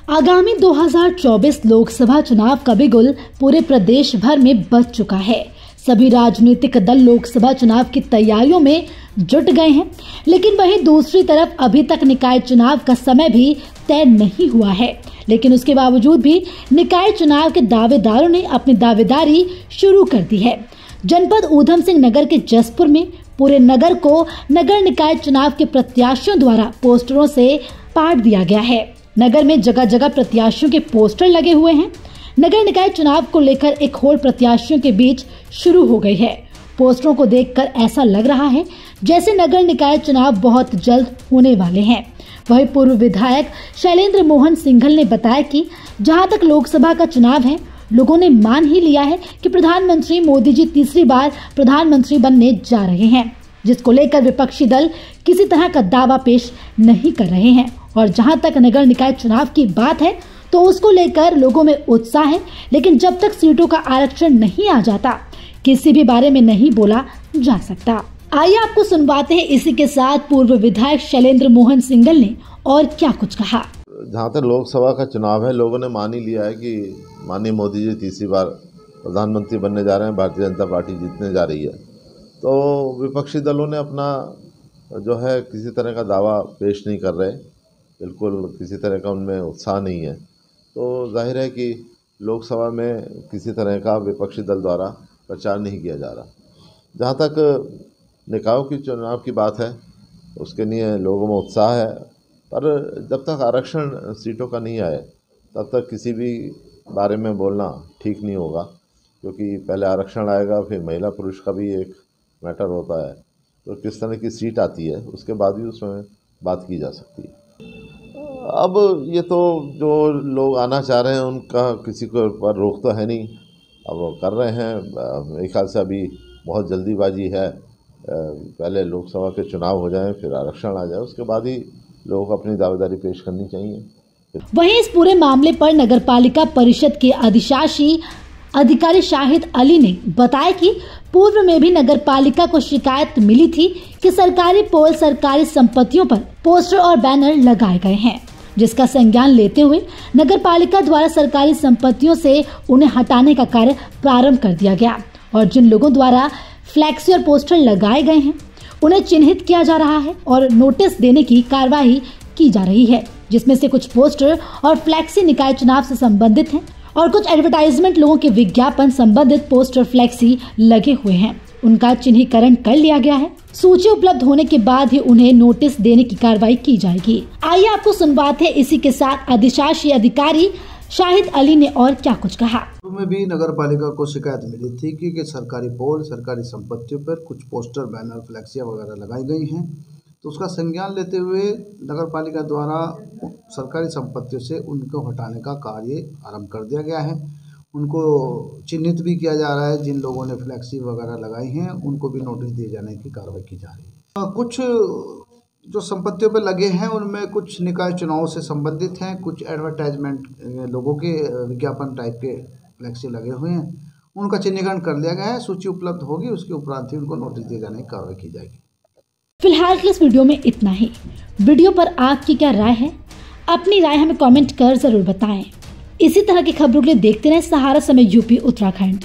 आगामी 2024 लोकसभा चुनाव का बिगुल पूरे प्रदेश भर में बज चुका है। सभी राजनीतिक दल लोकसभा चुनाव की तैयारियों में जुट गए हैं, लेकिन वहीं दूसरी तरफ अभी तक निकाय चुनाव का समय भी तय नहीं हुआ है। लेकिन उसके बावजूद भी निकाय चुनाव के दावेदारों ने अपनी दावेदारी शुरू कर दी है। जनपद ऊधम सिंह नगर के जसपुर में पूरे नगर को नगर निकाय चुनाव के प्रत्याशियों द्वारा पोस्टरों से पाट दिया गया है। नगर में जगह जगह प्रत्याशियों के पोस्टर लगे हुए हैं। नगर निकाय चुनाव को लेकर एक होड़ प्रत्याशियों के बीच शुरू हो गई है। पोस्टरों को देखकर ऐसा लग रहा है जैसे नगर निकाय चुनाव बहुत जल्द होने वाले हैं। वहीं पूर्व विधायक शैलेंद्र मोहन सिंघल ने बताया कि जहां तक लोकसभा का चुनाव है, लोगों ने मान ही लिया है कि प्रधानमंत्री मोदी जी तीसरी बार प्रधानमंत्री बनने जा रहे हैं, जिसको लेकर विपक्षी दल किसी तरह का दावा पेश नहीं कर रहे हैं। और जहां तक नगर निकाय चुनाव की बात है तो उसको लेकर लोगों में उत्साह है, लेकिन जब तक सीटों का आरक्षण नहीं आ जाता, किसी भी बारे में नहीं बोला जा सकता। आइए आपको सुनवाते हैं इसी के साथ पूर्व विधायक शैलेंद्र मोहन सिंघल ने और क्या कुछ कहा। जहाँ तक लोकसभा का चुनाव है, लोगों ने मान ही लिया है कि माननीय मोदी जी तीसरी बार प्रधानमंत्री बनने जा रहे हैं, भारतीय जनता पार्टी जीतने जा रही है। तो विपक्षी दलों ने अपना जो है किसी तरह का दावा पेश नहीं कर रहे, बिल्कुल किसी तरह का उनमें उत्साह नहीं है। तो जाहिर है कि लोकसभा में किसी तरह का विपक्षी दल द्वारा प्रचार नहीं किया जा रहा। जहाँ तक निकायों की चुनाव की बात है, उसके लिए लोगों में उत्साह है, पर जब तक आरक्षण सीटों का नहीं आए तब तक किसी भी बारे में बोलना ठीक नहीं होगा, क्योंकि पहले आरक्षण आएगा, फिर महिला पुरुष का भी एक मैटर होता है। तो किस तरह की सीट आती है उसके बाद भी उसमें बात की जा सकती है। अब ये तो जो लोग आना चाह रहे हैं उनका किसी को पर रोक तो है नहीं, अब वो कर रहे हैं। मेरे ख्याल से अभी बहुत जल्दीबाजी है, पहले लोकसभा के चुनाव हो जाएं, फिर आरक्षण आ जाए, उसके बाद ही लोगों को अपनी दावेदारी पेश करनी चाहिए। वहीं इस पूरे मामले पर नगरपालिका परिषद के अधिशासी अधिकारी शाहिद अली ने बताया कि पूर्व में भी नगरपालिका को शिकायत मिली थी कि सरकारी पोल सरकारी संपत्तियों पर पोस्टर और बैनर लगाए गए हैं, जिसका संज्ञान लेते हुए नगरपालिका द्वारा सरकारी संपत्तियों से उन्हें हटाने का कार्य प्रारंभ कर दिया गया। और जिन लोगों द्वारा फ्लैक्सी और पोस्टर लगाए गए हैं उन्हें चिन्हित किया जा रहा है और नोटिस देने की कार्यवाही की जा रही है, जिसमें से कुछ पोस्टर और फ्लैक्सी निकाय चुनाव से संबंधित हैं और कुछ एडवर्टाइजमेंट लोगों के विज्ञापन संबंधित पोस्टर फ्लैक्सी लगे हुए हैं। उनका चिन्हीकरण कर लिया गया है। सूची उपलब्ध होने के बाद ही उन्हें नोटिस देने की कार्रवाई की जाएगी। आइए आपको सुनवाते हैं इसी के साथ अधिशासी अधिकारी शाहिद अली ने और क्या कुछ कहा। में भी नगर पालिका को शिकायत मिली थी कि सरकारी पोल सरकारी संपत्तियों पर कुछ पोस्टर बैनर फ्लैक्सियाँ वगैरह लगाई गई हैं, तो उसका संज्ञान लेते हुए नगर पालिका द्वारा सरकारी संपत्तियों से उनको हटाने का कार्य आरंभ कर दिया गया है। उनको चिन्हित भी किया जा रहा है। जिन लोगों ने फ्लैक्सी वगैरह लगाई हैं उनको भी नोटिस दिए जाने की कार्रवाई की जा रही है। कुछ जो संपत्तियों पर लगे हैं उनमें कुछ निकाय चुनाव से संबंधित हैं, कुछ एडवर्टाइजमेंट लोगों के विज्ञापन टाइप के फ्लैक्सी लगे हुए हैं, उनका चिन्हीकरण कर लिया गया है। सूची उपलब्ध होगी, उसके उपरांत ही उनको नोटिस दिए जाने की कार्रवाई की जाएगी। फिलहाल के इस वीडियो में इतना ही। वीडियो पर आपकी क्या राय है? अपनी राय हमें कमेंट कर जरूर बताएं। इसी तरह की खबरों के लिए देखते रहें सहारा समय यूपी उत्तराखंड।